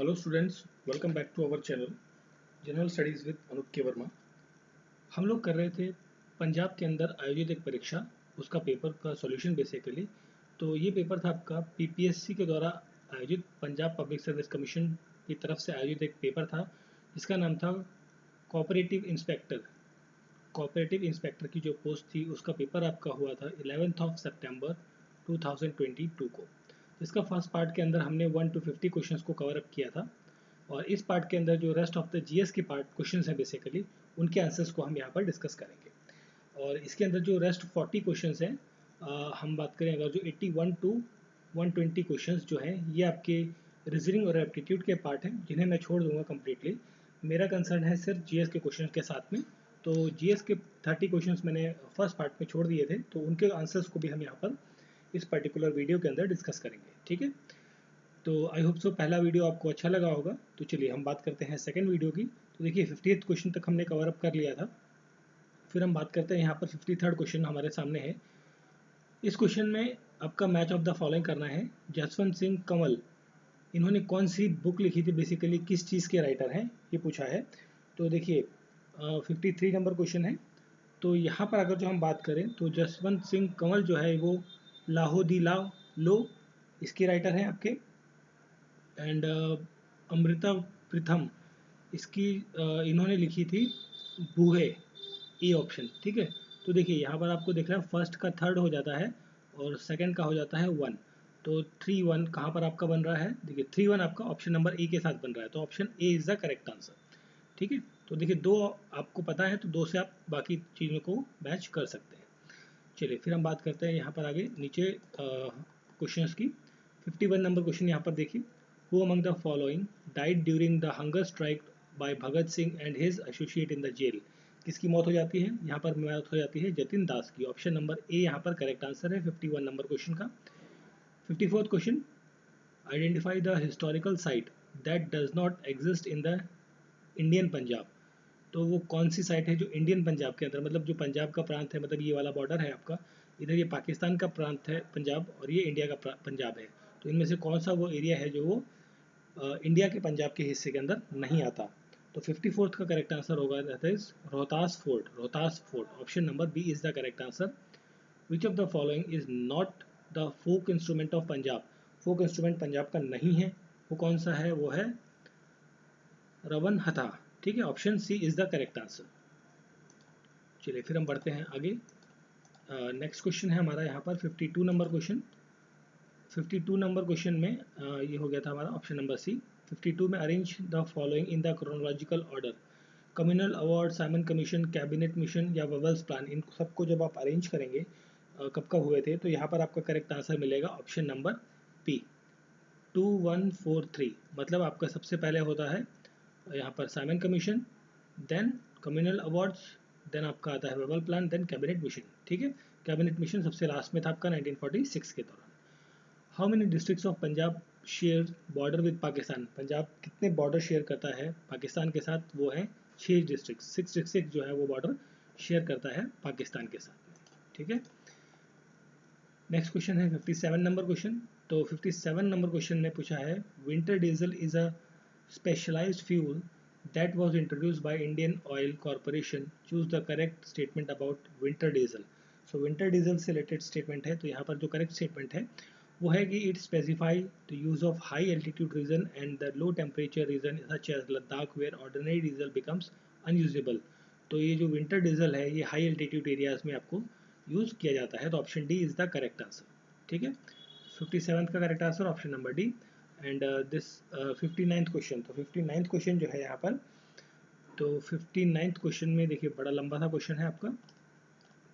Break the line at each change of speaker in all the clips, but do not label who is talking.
Hello students, welcome back to our channel general studies with Anup K Verma. हम लोग कर रहे थे पंजाब के अंदर आयोजित एक परीक्षा, उसका पेपर का सॉल्यूशन बेसिकली। तो ये पेपर था आपका पीपीएससी के द्वारा आयोजित, पंजाब पब्लिक सर्विस कमीशन की तरफ से आयोजित एक पेपर था जिसका नाम था कोऑपरेटिव इंस्पेक्टर। कोऑपरेटिव इंस्पेक्टर की जो पोस्ट थी उसका पेपर आपका हुआ था 11 सितंबर 2022 को। इसका फर्स्ट पार्ट के अंदर हमने 1 to 50 क्वेश्चंस को कवर अप किया था और इस पार्ट के अंदर जो रेस्ट ऑफ द जीएस के पार्ट क्वेश्चंस है बेसिकली उनके आंसर्स को हम यहाँ पर डिस्कस करेंगे। और इसके अंदर जो रेस्ट 40 क्वेश्चंस हैं, हम बात करें अगर जो 81 to 120 क्वेश्चंस जो हैं ये आपके रीजनिंग और एप्टीट्यूड के पार्ट हैं जिन्हें मैं छोड़ दूंगा कम्प्लीटली। मेरा कंसर्न है सिर्फ जीएस के क्वेश्चन के साथ में। तो जीएस के 30 क्वेश्चंस मैंने फर्स्ट पार्ट में छोड़ दिए थे, तो उनके आंसर्स को भी हम यहाँ पर इस पर्टिकुलर वीडियो के अंदर डिस्कस करेंगे। ठीक है, तो आई होप सो पहला वीडियो आपको अच्छा लगा होगा। तो चलिए हम बात करते हैं सेकंड वीडियो की। तो देखिए 50th क्वेश्चन तक हमने कवर अप कर लिया था, फिर हम बात करते हैं यहाँ पर 53rd क्वेश्चन हमारे सामने है। इस क्वेश्चन में आपका मैच ऑफ द फॉलोइंग करना है। जसवंत सिंह कंवल इन्होंने कौन सी बुक लिखी थी, बेसिकली किस चीज़ के राइटर हैं ये पूछा है। तो देखिए 53 नंबर क्वेश्चन है। तो यहाँ पर अगर जो हम बात करें तो जसवंत सिंह कंवल जो है वो लाहो दी ला लो इसके राइटर हैं आपके। एंड अमृता प्रीतम इसकी इन्होंने लिखी थी बूहे, ए ऑप्शन। ठीक है, तो देखिए यहाँ पर आपको दिख रहा है फर्स्ट का थर्ड हो जाता है और सेकंड का हो जाता है 1। तो 3-1 कहाँ पर आपका बन रहा है, देखिए 3-1 आपका ऑप्शन नंबर ए के साथ बन रहा है, तो option A is the correct answer. ठीक है, तो देखिए दो आपको पता है तो दो से आप बाकी चीज़ों को मैच कर सकते हैं। चलिए फिर हम बात करते हैं यहाँ पर आगे नीचे क्वेश्चंस की। 51 नंबर क्वेश्चन यहाँ पर देखिए, who among the following died during the hunger strike by Bhagat Singh and his associate in the jail. किसकी मौत हो जाती है, यहाँ पर मौत हो जाती है जतिन दास की। ऑप्शन नंबर ए यहाँ पर करेक्ट आंसर है 51 नंबर क्वेश्चन का। 54th question, identify the historical site that does not exist in the Indian Punjab. तो वो कौन सी साइट है जो इंडियन पंजाब के अंदर, मतलब जो पंजाब का प्रांत है, मतलब ये वाला बॉर्डर है आपका, इधर ये पाकिस्तान का प्रांत है पंजाब और ये इंडिया का पंजाब है। तो इनमें से कौन सा वो एरिया है जो वो इंडिया के पंजाब के हिस्से के अंदर नहीं आता। तो 54th का करेक्ट आंसर होगा that is Rohtas fort. Rohtas fort, option number B is the correct answer. Which of the following is not the folk instrument of Punjab. Folk instrument Punjab का नहीं है, वो कौन सा है, वो है रवन हथा। ठीक है, option C is the correct answer. चलिए फिर हम बढ़ते हैं आगे। नेक्स्ट क्वेश्चन है हमारा यहाँ पर 52 नंबर क्वेश्चन। 52 नंबर क्वेश्चन में ये हो गया था हमारा ऑप्शन नंबर सी। 52 में arrange the following in the chronological order. Communal award, Simon commission, cabinet mission या वेल्स प्लान, इन सबको जब आप अरेंज करेंगे कब कब हुए थे, तो यहाँ पर आपका करेक्ट आंसर मिलेगा ऑप्शन नंबर पी 2143। मतलब आपका सबसे पहले होता है यहाँ पर Simon commission, then communal awards, then आपका आता है Wavell plan, then cabinet mission. ठीक है, कैबिनेट मिशन सबसे लास्ट में था आपका 1946 के दौरान। How many districts of Punjab share border with Pakistan. Punjab कितने बॉर्डर शेयर करता है पाकिस्तान के साथ, वो है 6 डिस्ट्रिक्ट। 6 डिस्ट्रिक्ट जो है वो बॉर्डर शेयर करता है पाकिस्तान के साथ। ठीक है, नेक्स्ट क्वेश्चन है 57 नंबर क्वेश्चन। तो 57 नंबर क्वेश्चन में पूछा है winter diesel is a specialised fuel that was introduced by Indian Oil Corporation. Choose the correct statement about winter diesel. So winter diesel से related statement है, तो यहाँ पर जो correct statement है वो है कि it specify the use of high altitude region and the low temperature region such as Ladakh where ordinary diesel becomes unusable. तो ये जो winter diesel है ये high altitude areas में आपको यूज़ किया जाता है, तो option D is the correct answer. ठीक है, 57th का correct answer option number D. And this 59th question. तो 59th क्वेश्चन जो है यहाँ पर, तो 59th क्वेश्चन में देखिए बड़ा लंबा सा क्वेश्चन है आपका।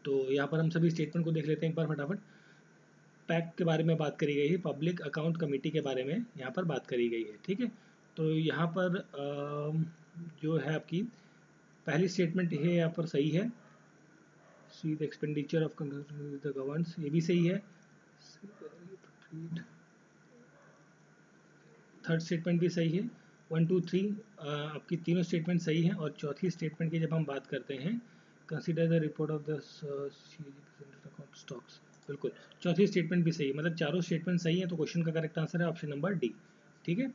तो यहाँ पर हम सभी स्टेटमेंट को देख लेते हैं एक बार फटाफट। पैक के बारे में बात करी गई है, पब्लिक अकाउंट कमेटी के बारे में यहाँ पर बात करी गई है। ठीक है, तो यहाँ पर जो है आपकी पहली स्टेटमेंट ये यहाँ पर सही है, see the expenditure of the governance, ये भी सही है। थर्ड स्टेटमेंट भी सही है। 1 2 3 आपकी तीनों स्टेटमेंट सही हैं। और चौथी स्टेटमेंट की जब हम बात करते हैं, consider the report of the stocks, बिल्कुल चौथी स्टेटमेंट भी सही है, मतलब चारों स्टेटमेंट सही है। तो क्वेश्चन का करेक्ट आंसर है ऑप्शन नंबर डी। ठीक है,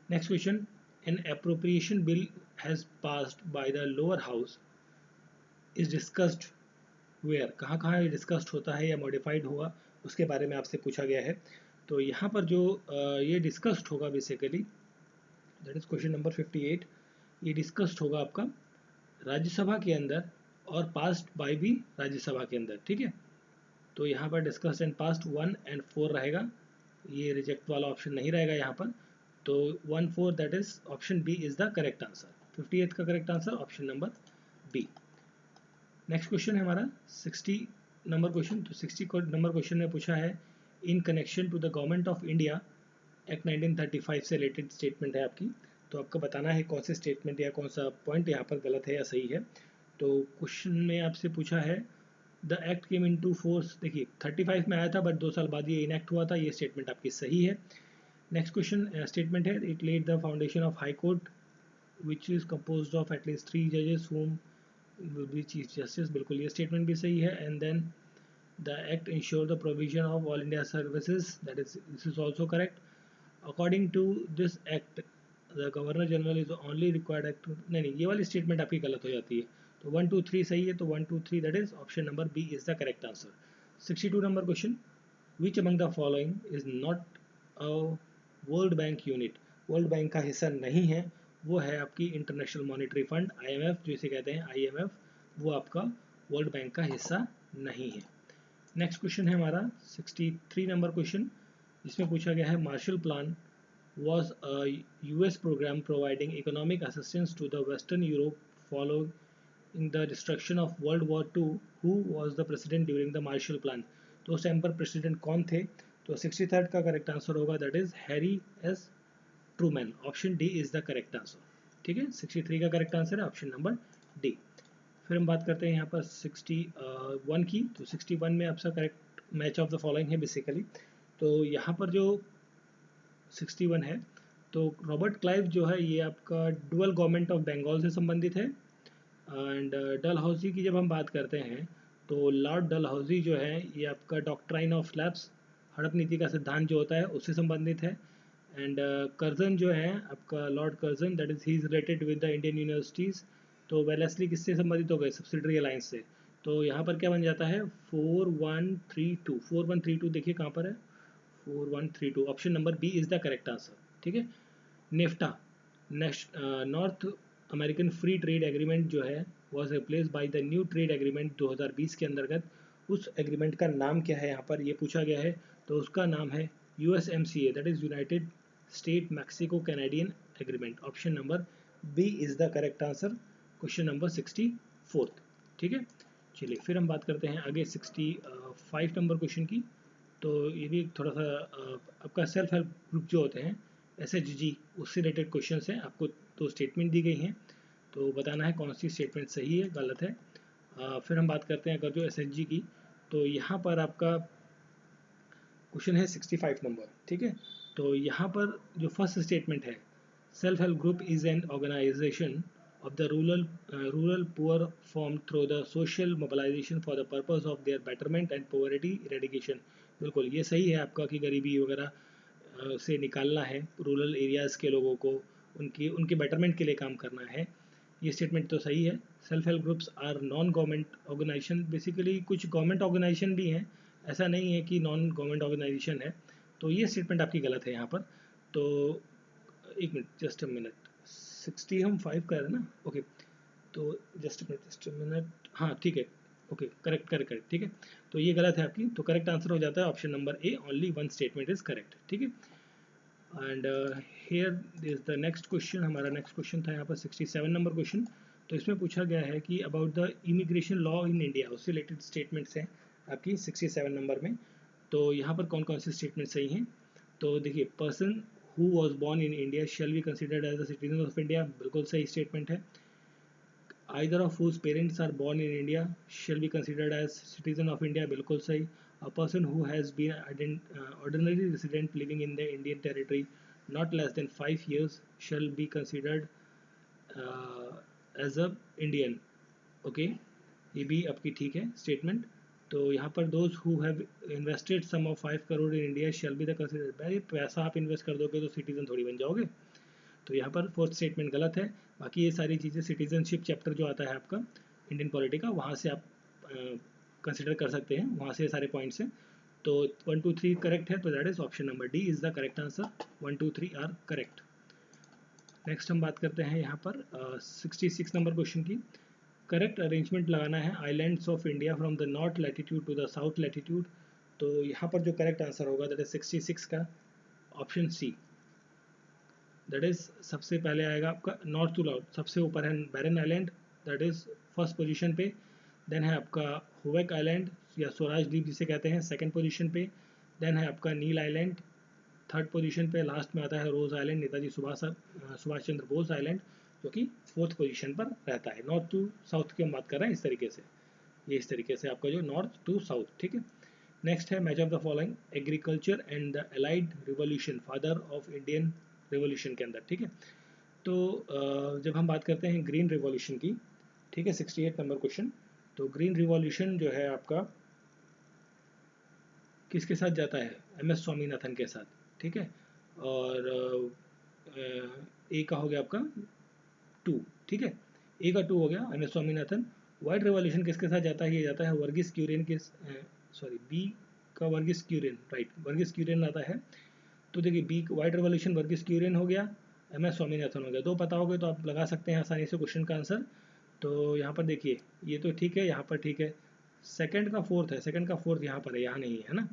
next question, an appropriation bill has passed by the lower house is discussed where, कहाँ कहाँ ये डिस्कस्ड होता है या मॉडिफाइड हुआ, उसके बारे में आपसे पूछा गया है। तो यहाँ पर जो ये डिस्कस्ड होगा basically, that is question number 58, ये डिस्कस्ड होगा आपका राज्यसभा के अंदर और पास्ड बाय भी राज्यसभा के अंदर, ठीक है। तो यहाँ पर डिस्कस्ड एंड पास्ड 1 और 4 रहेगा, ये रिजेक्ट वाला ऑप्शन नहीं रहेगा यहाँ पर। तो 1, 4 that is option B is the correct answer. 58 का correct answer option number B. Next question है हमारा 60 नंबर क्वेश्चन। तो 60 नंबर क्वेश्चन में पूछा है, in connection to the government of India act 1935 से रिलेटेड स्टेटमेंट है आपकी। तो आपको बताना है कौन से स्टेटमेंट या कौन सा पॉइंट यहाँ पर गलत है या सही है। तो क्वेश्चन में आपसे पूछा है, the act came into force, देखिए 35 में आया था बट 2 साल बाद ये इनएक्ट हुआ था, ये स्टेटमेंट आपकी सही है। नेक्स्ट क्वेश्चन स्टेटमेंट है, it laid the foundation of high court which is composed of at least 3 जजेस whom will be chief justice, बिल्कुल ये स्टेटमेंट भी सही है। And then the act ensure the provision of all India services, that is this is also correct. According to this act the governor general is only required act, नहीं ये वाली statement आपकी गलत हो जाती है। तो 1, 2, 3 सही है, तो 1, 2, 3 that is option number B is the correct answer. 62 number question, which among the following is not a world bank unit, world bank का हिस्सा नहीं है, वो है आपकी इंटरनेशनल मॉनेटरी फंड IMF जिसे कहते हैं IMF, वो आपका वर्ल्ड बैंक का हिस्सा नहीं है। नेक्स्ट क्वेश्चन है हमारा 63 नंबर क्वेश्चन, जिसमें पूछा गया है, Marshall plan was a US program providing economic assistance to the Western Europe following the destruction of World War II. Who was the president during the Marshall Plan? तो उस time पर president कौन थे? तो 63rd का correct answer होगा, that is Harry S Trueman, option D is the correct answer, ठीक है। 63 का करेक्ट आंसर है ऑप्शन नंबर डी। फिर हम बात करते हैं यहाँ पर 61 की। तो 61 में आपका correct match of the following है बेसिकली। तो यहाँ पर जो 61 है, तो रॉबर्ट क्लाइव जो है ये आपका डुअल गवर्नमेंट ऑफ बंगाल से संबंधित है। एंड डलहौजी की जब हम बात करते हैं, तो लॉर्ड डलहौजी जो है ये आपका डॉक्ट्राइन ऑफ स्लैब्स, हड़प नीति का सिद्धांत जो होता है उससे संबंधित है। एंड कर्जन जो है आपका Lord Curzon, that is he is related with the Indian universities. तो वेलेस्ली किससे संबंधित हो गए? सब्सिडरी अलायंस से। तो यहाँ पर क्या बन जाता है 4132, 4132 देखिए कहाँ पर है, 4132, option number B is the correct answer, ठीक है। NAFTA, north American free trade agreement जो है was replace by the new trade agreement 2020 के अंतर्गत, उस एग्रीमेंट का नाम क्या है यहाँ पर ये पूछा गया है। तो उसका नाम है USMCA, that is united state Mexico Canadian agreement, option number B is the correct answer, question number 64, ठीक है। चलिए फिर हम बात करते हैं आगे 65 नंबर क्वेश्चन की। तो ये भी थोड़ा सा आपका सेल्फ हेल्प ग्रुप जो होते हैं SHG, उससे रिलेटेड क्वेश्चन हैं। आपको 2 स्टेटमेंट दी गई हैं, तो बताना है कौन सी स्टेटमेंट सही है गलत है। फिर हम बात करते हैं अगर जो SHG की, तो यहाँ पर आपका क्वेश्चन है 65 नंबर, ठीक है। तो यहाँ पर जो फर्स्ट स्टेटमेंट है, self help group is an organisation of the rural poor formed through the social mobilization for the purpose of their betterment and poverty eradication, बिल्कुल ये सही है आपका कि गरीबी वगैरह से निकालना है रूरल एरियाज़ के लोगों को, उनके बेटरमेंट के लिए काम करना है, ये स्टेटमेंट तो सही है। Self help groups are non government organisation, basically कुछ गवर्नमेंट ऑर्गेनाइजेशन भी हैं, ऐसा नहीं है कि नॉन गवर्नमेंट ऑर्गेनाइजेशन है। तो ये स्टेटमेंट आपकी गलत है यहाँ पर। तो एक मिनट, जस्ट अ मिनट, 60 हम 5 कर रहे हैं ना, ओके। तो जस्ट अ मिनट, हाँ ठीक है, ओके करेक्ट करेक्ट करेक्ट, ठीक है। तो ये गलत है आपकी, तो करेक्ट आंसर हो जाता है option number A, only 1 statement is correct, ठीक है। And here is the next question, हमारा नेक्स्ट क्वेश्चन था यहाँ पर 67 नंबर क्वेश्चन। तो इसमें पूछा गया है कि about the immigration law in India, उससे रिलेटेड स्टेटमेंट्स हैं आपकी 67 नंबर में। तो यहाँ पर कौन कौन से स्टेटमेंट सही हैं? तो देखिए, person who was born in India shall be considered as a citizen of India, बिल्कुल सही स्टेटमेंट है। either of whose parents are born in India shall be considered as citizen of India, बिल्कुल सही। a person who has been ordinary resident living in the Indian territory not less than 5 years shall be considered as a Indian, okay ये भी आपकी ठीक है statement. तो यहाँ पर those who have invested sum of 5 crore in India shall be the considered, भाई पैसा आप इन्वेस्ट कर दोगे तो सिटीजन थोड़ी बन जाओगे। तो यहाँ पर फोर्थ स्टेटमेंट गलत है। बाकी ये सारी चीज़ें सिटीजनशिप चैप्टर जो आता है आपका इंडियन पॉलिटी का, वहाँ से आप कंसिडर कर सकते हैं, वहाँ से सारे पॉइंट्स हैं। तो 1 2 3 करेक्ट है, तो that is option number D is the correct answer. 1 2 3 are correct. Next हम बात करते हैं यहाँ पर 66 नंबर क्वेश्चन की। करेक्ट अरेंजमेंट लगाना है islands of India from the north latitude to the south latitude. तो यहाँ पर जो करेक्ट आंसर होगा दैट इज 66 का ऑप्शन सी। दैट इज सबसे पहले आएगा आपका नॉर्थ टू साउथ, सबसे ऊपर है Barren island, that is first position पे। देन है आपका हुवेक आइलैंड या स्वराज द्वीप जिसे कहते हैं, सेकंड पोजीशन पे। देन है आपका नील आइलैंड, थर्ड पोजीशन पे। लास्ट में आता है रोज आइलैंड, नेताजी सुभाष चंद्र बोस आइलैंड, जो कि फोर्थ पोजीशन पर रहता है। नॉर्थ टू साउथ की हम बात कर रहे हैं इस तरीके से, ये इस तरीके से आपका जो नॉर्थ टू साउथ, ठीक है। नेक्स्ट है match of the following agriculture and the allied revolution, father of Indian revolution के अंदर, ठीक है। तो जब हम बात करते हैं ग्रीन रिवॉल्यूशन की, ठीक है, 68 नंबर क्वेश्चन। तो ग्रीन रिवॉल्यूशन जो है आपका किसके साथ जाता है, MS स्वामीनाथन के साथ, ठीक है। और ए का हो गया आपका 2, ठीक है, ए का 2 हो गया MS स्वामीनाथन। वाइट रिवॉल्यूशन किसके साथ जाता है, ये जाता है वर्गीस क्यूरियन के, सॉरी बी का वर्गीस क्यूरियन, राइट, वर्गीस क्यूरियन आता है। तो देखिए बी वाइट रिवॉल्यूशन वर्गीस क्यूरियन हो गया, MS स्वामीनाथन हो गया। दो पता हो गए तो आप लगा सकते हैं आसानी से क्वेश्चन का आंसर। तो यहाँ पर देखिए ये तो ठीक है, यहाँ पर ठीक है, सेकंड का फोर्थ है, सेकंड का फोर्थ यहाँ पर है, यहाँ नहीं है ना।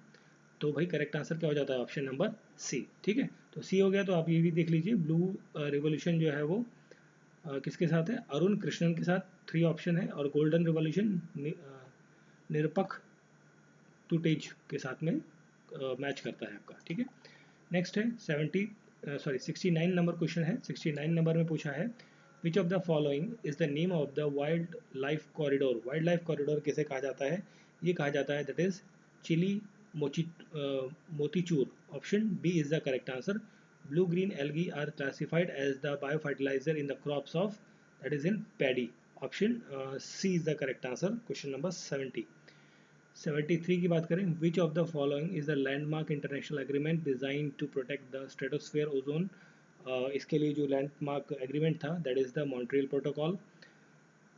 तो भाई करेक्ट आंसर क्या हो जाता है, ऑप्शन नंबर सी, ठीक है। तो सी हो गया। तो आप ये भी देख लीजिए ब्लू रिवॉल्यूशन जो है वो किसके साथ है, अरुण कृष्णन के साथ, 3 ऑप्शन है। और गोल्डन रिवॉल्यूशन निरपक्ष टूटेज के साथ में मैच करता है आपका, ठीक है। नेक्स्ट है 69 नंबर क्वेश्चन है। 69 नंबर में पूछा है which of the following is the name of the wild life corridor. Wild life corridor किसे कहा जाता है, ये कहा जाता है that is Chilla Motichur. Option B is the correct answer. Blue green algae are classified as the biofertiliser in the crops of, that is in paddy. Option C is the correct answer. Question number 73 की बात करें, which of the following is the landmark international agreement design to protect the stratosphere ozone. इसके लिए जो landmark agreement था that is the Montreal protocol.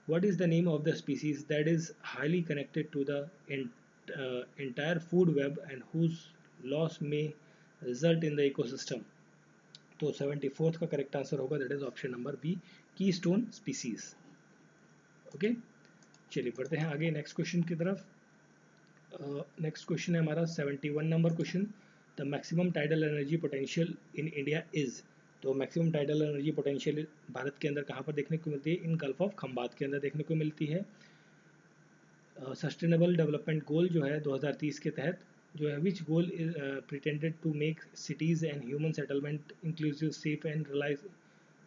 what is the name of the species that is highly connected to the entire food web and whose loss may result in the ecosystem। तो 74th का correct answer होगा that is option number B, keystone species. Okay, चलिए बढ़ते हैं आगे next question की तरफ। Next question है हमारा 71 number question. The maximum tidal energy potential in India is. तो मैक्सिमम टाइडल एनर्जी पोटेंशियल भारत के अंदर कहाँ पर देखने को मिलती है, इन गल्फ ऑफ खंबात के अंदर देखने को मिलती है। सस्टेनेबल डेवलपमेंट गोल जो है 2030 के तहत जो है, which goal pretended to make cities and human settlement inclusive, safe and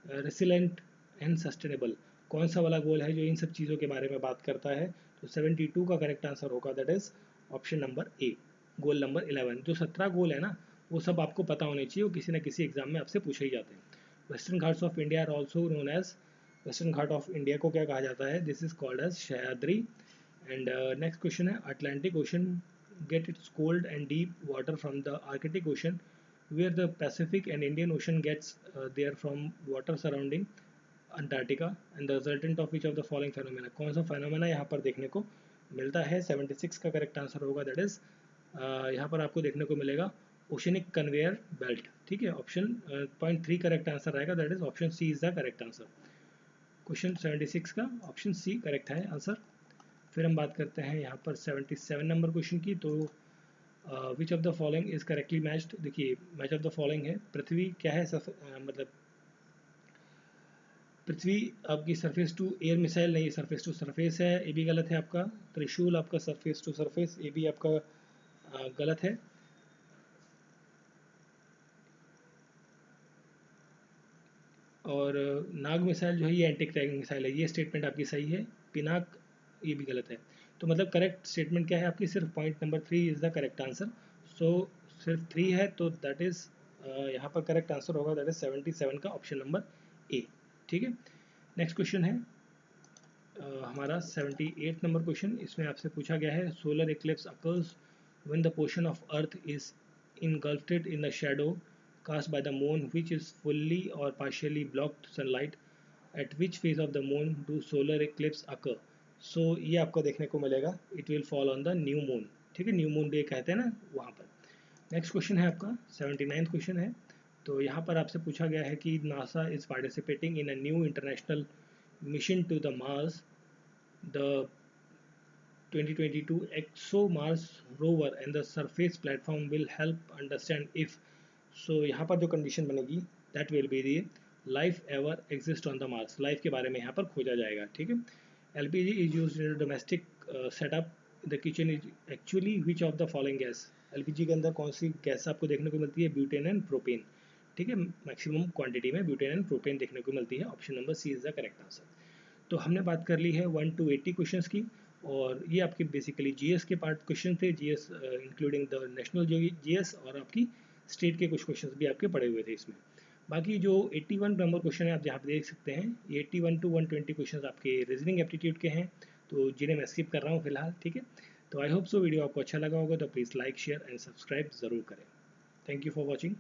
resilient and sustainable. कौन सा वाला गोल है जो इन सब चीज़ों के बारे में बात करता है। तो 72 का करेक्ट आंसर होगा that is option number A, goal number 11। जो 17 गोल है ना वो सब आपको पता होने चाहिए, वो किसी न किसी एग्जाम में आपसे पूछे ही जाते हैं। Western Ghats of India are also known as, western Ghat of India को क्या कहा जाता है, this is called as Sahyadri. And next question है Atlantic ocean get its cold and deep water from the Arctic Ocean, where the Pacific and Indian Ocean gets their from water surrounding Antarctica, and the resultant of which of the following phenomena। कौन सा phenomena यहाँ पर देखने को मिलता है। 76 का correct answer होगा दैट इज यहाँ पर आपको देखने को मिलेगा ओशनिक कन्वेयर बेल्ट, ठीक है। ऑप्शन 0.3 करेक्ट आंसर रहेगा that is option C is the correct answer. Question 76 का ऑप्शन सी करेक्ट है आंसर। फिर हम बात करते हैं यहाँ पर 77 नंबर क्वेश्चन की। तो विच of the following is correctly matched. देखिए मैच ऑफ द फॉलोइंग है, पृथ्वी क्या है, मतलब पृथ्वी आपकी सरफेस टू एयर मिसाइल नहीं, सरफेस टू सरफेस है, ये भी गलत है आपका। त्रिशूल आपका सरफेस टू सरफेस, ये भी आपका गलत है। और नाग मिसाइल जो है ये एंटी क्रैकिंग मिसाइल है, ये स्टेटमेंट आपकी सही है। पिनाक ये भी गलत है। तो मतलब करेक्ट स्टेटमेंट क्या है आपकी, सिर्फ point number 3 is the correct answer. So सिर्फ 3 है तो दैट इज यहाँ पर करेक्ट आंसर होगा दैट इज 77 का ऑप्शन नंबर ए, ठीक है। नेक्स्ट क्वेश्चन है हमारा 78 नंबर क्वेश्चन। इसमें आपसे पूछा गया है solar Eclipse occurs when the portion of earth is इनगल्फ्ड in the shadow cast by the moon which is fully or partially blocked sunlight, at which phase of the moon do solar eclipse occur? So ये आपको देखने को मिलेगा, it will fall on the new moon, ठीक है, new moon day कहते हैं ना वहाँ पर। नेक्स्ट क्वेश्चन है आपका 79th क्वेश्चन है। तो यहाँ पर आपसे पूछा गया है कि NASA is participating in a new international mission to the Mars, द 2022 ExoMars rover and the surface platform will help understand if, so यहाँ पर जो कंडीशन बनेगी that will be the life ever exist on the Mars, life के बारे में यहाँ पर खोजा जाएगा, ठीक है। LPG is used in a domestic setup, the kitchen is actually which of the following gas, LPG के अंदर कौन सी गैस आपको देखने को मिलती है, ब्यूटेन एंड प्रोपेन, ठीक है, मैक्सिमम क्वांटिटी में ब्यूटेन एंड प्रोपेन देखने को मिलती है, option number C is the correct answer. तो हमने बात कर ली है 1 to 80 क्वेश्चंस की, और ये आपके बेसिकली जीएस के पार्ट क्वेश्चन थे, GS including the national GS, और आपकी स्टेट के कुछ क्वेश्चंस भी आपके पड़े हुए थे इसमें। बाकी जो 81 नंबर क्वेश्चन है आप जहाँ पे देख सकते हैं, ये 81 to 120 क्वेश्चन आपके रीजनिंग एप्टीट्यूड के हैं, तो जिन्हें मैं स्किप कर रहा हूँ फिलहाल, ठीक है। तो आई होप सो वीडियो आपको अच्छा लगा होगा, तो please like share and subscribe ज़रूर करें। Thank you for watching.